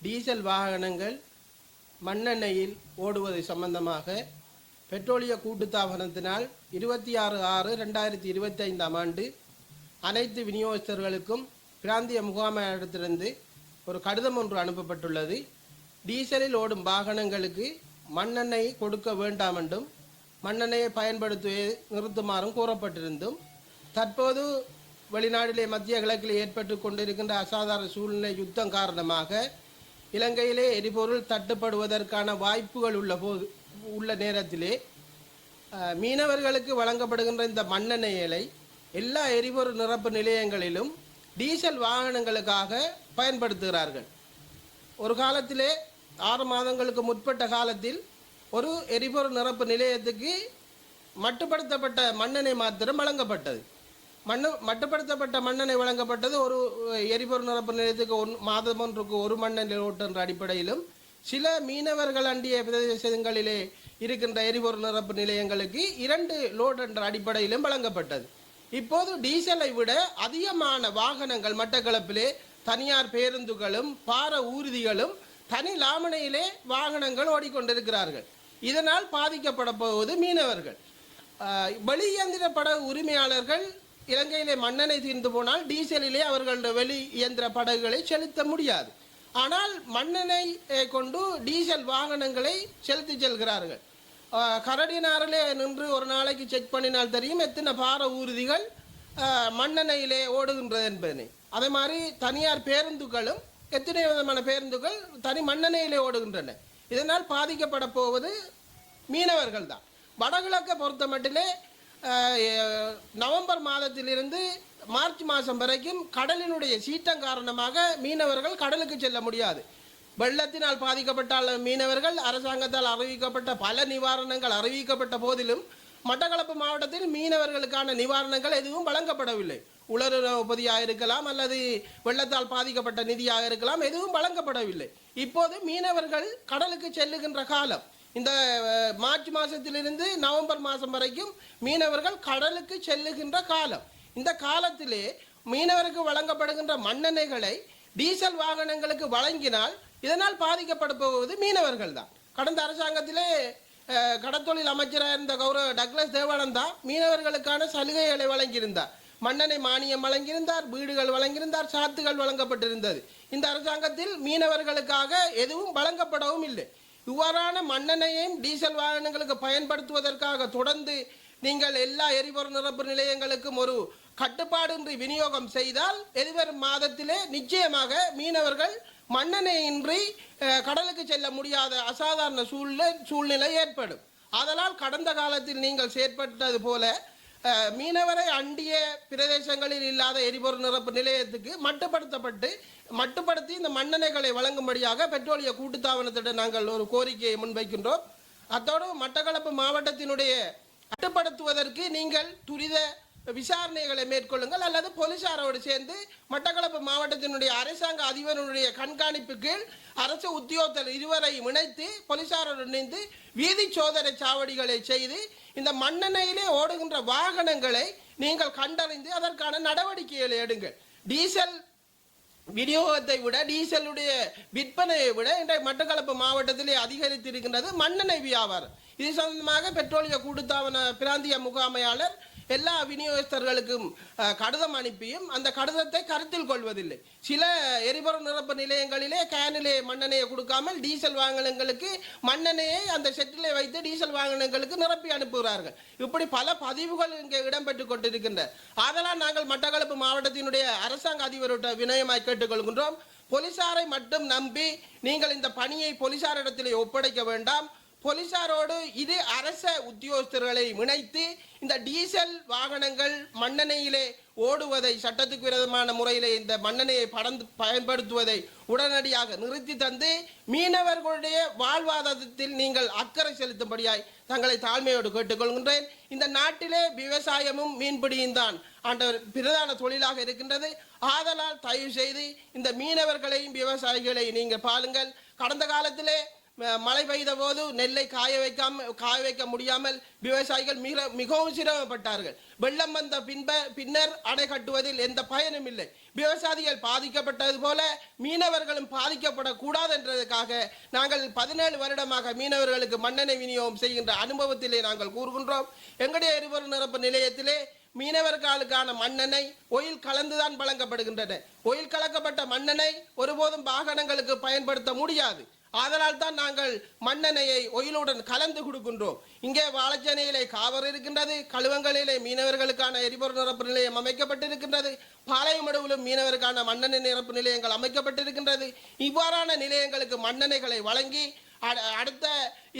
Diesel வாகனங்கள் மண்ணெண்ணெயில் ஓடுவது சம்பந்தமாக பெட்ரோலிய கூட்டுத்தாபனத்தினால் 26/6/2025 அனைத்து விநியோகஸ்தர்களுக்கும் பிராந்திய முகாமையிடத்திலிருந்து ஒரு கடிதம் ஒன்று அனுப்பப்பட்டுள்ளது. டீசலில் ஓடும் வாகனங்களுக்கு மண்ணெண்ணெய் கொடுக்க வேண்டாம் என்றும் மண்ணெண்ணெயை பயன்படுத்துவதை நிறுத்துமாறும் கூறப்பட்டிருந்தும் தற்போது வெளிநாட்டிலே மத்திய கிழக்கில் ஏற்பட்டு கொண்டிருக்கின்ற அசாதாரண சூழ்நிலை யுத்தம் காரணமாக இலங்கையிலே எரிபொருள் தட்டுப்படுவதற்கான வாய்ப்புகள் உள்ள நேரத்திலே மீனவர்களுக்கு வழங்கப்படுகின்ற இந்த மண்ணெண்ணெய்களை எல்லா எரிபொருள் நிரப்பு நிலையங்களிலும் டீசல் வாகனங்களுக்காக பயன்படுத்துகிறார்கள். ஒரு காலத்திலே 6 மாதங்களுக்கு முற்பட்ட காலத்தில் ஒரு எரிபொருள் நிரப்பு நிலையத்துக்கு மட்டுப்படுத்தப்பட்ட மண்ணெண்ணெய் மாத்திரம் வழங்கப்பட்டது. மட்டுப்படுத்தப்பட்ட மண்ணெண்ணெய் வழங்கப்பட்டது. ஒரு எரிபொருள் நிரப்பு நிலையத்துக்கு மாதம் ஒன்றுக்கு 1 மண்ணெண்ணெய் ஓட்டு என்ற அடிப்படையிலும் சில மீனவர்கள் அண்டிய பிரதேசங்களிலே இருக்கின்ற எரிபொருள் நிரப்பு நிலையங்களுக்கு 2 லோட் என்ற அடிப்படையிலும் வழங்கப்பட்டது. இப்போது டீசலை விட அதிகமான வாகனங்கள் மட்டக்களப்பிலே தனியார் பேருந்துகளும் பார ஊர்திகளும் தனி லாமனையிலே வாகனங்கள் ஓடிக்கொண்டிருக்கிறார்கள். இதனால் பாதிக்கப்பட போவது மீனவர்கள். வெளி இயந்திர படகு உரிமையாளர்கள் இலங்கையிலே மண்ணெண்ணெய் தீர்ந்து போனால் டீசலிலே அவர்களுடைய வெளி இயந்திர படகுகளை செலுத்த முடியாது. ஆனால் மண்ணெண்ணெய் கொண்டு டீசல் வாகனங்களை செலுத்தி செல்கிறார்கள். கரடினாரிலே நின்று ஒரு நாளைக்கு செக் பண்ணினால் தெரியும் எத்தனை பார ஊர்திகள் மண்ணெண்ணெயிலே ஓடுகின்றது என்பதனை. அதே மாதிரி தனியார் பேருந்துகளும் எத்தனை விதமான பேருந்துகள் தனி மண்ணெண்ணெயிலே ஓடுகின்றன. இதனால் பாதிக்கப்பட போவது மீனவர்கள் தான். வடகிழக்கை பொறுத்த மட்டிலே நவம்பர் மாதத்திலிருந்து மார்ச் மாதம் வரைக்கும் கடலினுடைய சீற்றம் காரணமாக மீனவர்கள் கடலுக்கு செல்ல முடியாது. வெள்ளத்தினால் பாதிக்கப்பட்ட மீனவர்கள் அரசாங்கத்தால் அறிவிக்கப்பட்ட பல நிவாரணங்கள் அறிவிக்கப்பட்ட போதிலும் மட்டக்களப்பு மாவட்டத்தில் மீனவர்களுக்கான நிவாரணங்கள் எதுவும் வழங்கப்படவில்லை. உலருணவு உதவியாக இருக்கலாம் அல்லது வெள்ளத்தால் பாதிக்கப்பட்ட நிதியாக இருக்கலாம், எதுவும் வழங்கப்படவில்லை. இப்போது மீனவர்கள் கடலுக்கு செல்லுகின்ற காலம் இந்த மார்ச் மாதத்திலிருந்து நவம்பர் மாதம் வரைக்கும் மீனவர்கள் கடலுக்கு செல்லுகின்ற காலம். இந்த காலத்திலே மீனவருக்கு வழங்கப்படுகின்ற மண்ணெண்ணெய்களை டீசல் வாகனங்களுக்கு வழங்கினால் இதனால் பாதிக்கப்பட போவது மீனவர்கள் தான். கடந்த அரசாங்கத்திலே கடத்தொழில் அமைச்சராக இருந்த கௌரவ டக்ளஸ் தேவானந்தா மீனவர்களுக்கான சலுகைகளை வழங்கியிருந்தார். மண்ணெண்ணெய் மானியம் வழங்கியிருந்தார், வீடுகள் வழங்கியிருந்தார், சாத்துகள் வழங்கப்பட்டிருந்தது. இந்த அரசாங்கத்தில் மீனவர்களுக்காக எதுவும் வழங்கப்படவும் இல்லை. இவ்வாறான மண்ணெண்ணெயையும் டீசல் வாகனங்களுக்கு பயன்படுத்துவதற்காக தொடர்ந்து நீங்கள் எல்லா எரிபொருள் நிரப்பு நிலையங்களுக்கும் ஒரு கட்டுப்பாடின்றி விநியோகம் செய்தால் எதிர்வரும் மாதத்திலே நிச்சயமாக மீனவர்கள் மண்ணெண்ணெயின்றி கடலுக்கு செல்ல முடியாத அசாதாரண சூழ்நிலை ஏற்படும். அதனால் கடந்த காலத்தில் நீங்கள் செயற்பட்டது போல மீனவரை அண்டிய பிரதேசங்களில் இல்லாத எரிபொருள் நிரப்பு நிலையத்துக்கு மட்டுப்படுத்தி இந்த மண்ணெண்ணெய்களை வழங்கும்படியாக பெட்ரோலிய கூட்டுத்தாபனத்திடம் நாங்கள் ஒரு கோரிக்கையை முன்வைக்கின்றோம். அத்தோடு மட்டக்களப்பு மாவட்டத்தினுடைய கட்டுப்படுத்துவதற்கு நீங்கள் துரித விசாரணைகளை மேற்கொள்ளுங்கள் அல்லது போலீசாரோடு சேர்ந்து மட்டக்களப்பு மாவட்டத்தினுடைய அரசாங்க அதிபருடைய கண்காணிப்பு கீழ் அரசு உத்தியோகத்தர் இருவரை இணைத்து போலீசாரோடு இணைந்து வீதி சோதனை சாவடிகளை செய்து இந்த மண்ணெண்ணெயிலே ஓடுகின்ற வாகனங்களை நீங்கள் கண்டறிந்து அதற்கான நடவடிக்கைகளை எடுங்கள். டீசல் விநியோகத்தை விட டீசலுடைய விற்பனையை விட இன்றைய மட்டக்களப்பு மாவட்டத்திலே அதிகரித்திருக்கின்றது மண்ணெண்ணெய் வியாபாரம். இது சம்பந்தமாக பெட்ரோலிய கூட்டுத்தாபன பிராந்திய முகாமையாளர் எல்லா விநியோகஸ்தர்களுக்கும் கடிதம் அனுப்பியும் அந்த கடிதத்தை கருத்தில் கொள்வதில்லை. சில எரிபொருள் நிரப்பு நிலையங்களிலே கேனிலே மண்ணெண்ணெயை கொடுக்காமல் டீசல் வாகனங்களுக்கு மண்ணெண்ணெயை அந்த செட்டிலே வைத்து டீசல் வாகனங்களுக்கு நிரப்பி அனுப்புகிறார்கள். இப்படி பல பதிவுகள் இங்கே இடம்பெற்றுக் கொண்டிருக்கின்றன. ஆதலால் நாங்கள் மட்டக்களப்பு மாவட்டத்தினுடைய அரசாங்க அதிபர்கிட்ட வினயமாய் கேட்டுக்கொள்கின்றோம். போலீசாரை மட்டும் நம்பி நீங்கள் இந்த பணியை போலீசாரிடத்திலே ஒப்படைக்க வேண்டாம். போலீசாரோடு இது அரச உத்தியோகஸ்தர்களை இணைத்து இந்த டீசல் வாகனங்கள் மண்ணெண்ணெயிலே ஓடுவதை சட்டத்துக்கு விரோதமான முறையிலே இந்த மண்ணெண்ணெயை பயன்படுத்துவதை உடனடியாக நிறுத்தி தந்து மீனவர்களுடைய வாழ்வாதாரத்தில் நீங்கள் அக்கறை செலுத்தும்படியாய் தங்களை தாழ்மையோடு கேட்டுக்கொள்கின்றேன். இந்த நாட்டிலே விவசாயமும் மீன்பிடியும் தான் பிரதான தொழிலாக இருக்கின்றது. ஆதலால் தயவு செய்து இந்த மீனவர்களையும் விவசாயிகளை நீங்கள் பாருங்கள். கடந்த காலத்திலே மழை பெய்த போது நெல்லை காய வைக்க முடியாமல் விவசாயிகள் மிகவும் சிரமப்பட்டார்கள். வெள்ளம் வந்த பின்னர் அணை கட்டுவதில் எந்த பயனும் இல்லை. விவசாயிகள் பாதிக்கப்பட்டது போல மீனவர்களும் பாதிக்கப்படக்கூடாது என்றதுக்காக நாங்கள் 17 வருடமாக மீனவர்களுக்கு மண்ணெண்ணெய் விநியோகம் செய்கின்ற அனுபவத்திலே நாங்கள் கூறுகின்றோம். எங்களுடைய எரிபொருள் நிரப்பு நிலையத்திலே மீனவர்களுக்கான மண்ணெண்ணெய் ஒயில் கலந்துதான் வழங்கப்படுகின்றன. ஒயில் கலக்கப்பட்ட மண்ணெண்ணெய் ஒருபோதும் வாகனங்களுக்கு பயன்படுத்த முடியாது. அதனால் தான் நாங்கள் மண்ணெண்ணெயை ஒயிலுடன் கலந்து கொடுக்கின்றோம். இங்கே வாழைச்சேனையிலே காவர் இருக்கின்றது, கழுவங்களிலே மீனவர்களுக்கான எரிபொருள் நிரப்பு நிலையம் அமைக்கப்பட்டிருக்கின்றது, பாளையமடுவிலும் மீனவருக்கான மண்ணெண்ணெய் நிரப்பு நிலையங்கள் அமைக்கப்பட்டிருக்கின்றது. இவ்வாறான நிலையங்களுக்கு மண்ணெண்ணெய்களை வழங்கி அடுத்த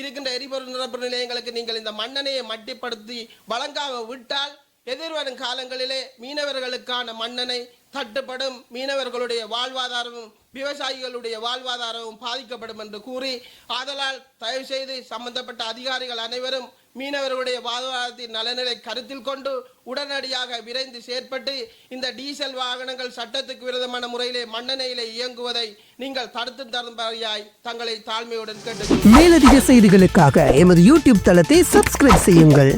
இருக்கின்ற எரிபொருள் நிரப்பு நிலையங்களுக்கு நீங்கள் இந்த மண்ணெண்ணெயை மட்டிப்படுத்தி வழங்காம விட்டால் எதிர்வரும் காலங்களிலே மீனவர்களுக்கான மண்ணெண்ணெய் தட்டுப்படும், மீனவர்களுடைய வாழ்வாதாரமும் விவசாயிகளுடைய வாழ்வாதாரமும் பாதிக்கப்படும் என்று கூறி, ஆதலால் தயவு செய்து சம்பந்தப்பட்ட அதிகாரிகள் அனைவரும் மீனவர்களுடைய வாழ்வாதாரத்தின் நலன்களை கருத்தில் கொண்டு உடனடியாக விரைந்து செயற்பட்டு இந்த டீசல் வாகனங்கள் சட்டத்துக்கு விரோதமான முறையிலே மண்ணெண்ணெயிலே இயங்குவதை நீங்கள் தடுத்து தரும்படியாய் தங்களை தாழ்மையுடன் கேட்டு. மேலதிக செய்திகளுக்காக எமது யூடியூப் தளத்தை சப்ஸ்கிரைப் செய்யுங்கள்.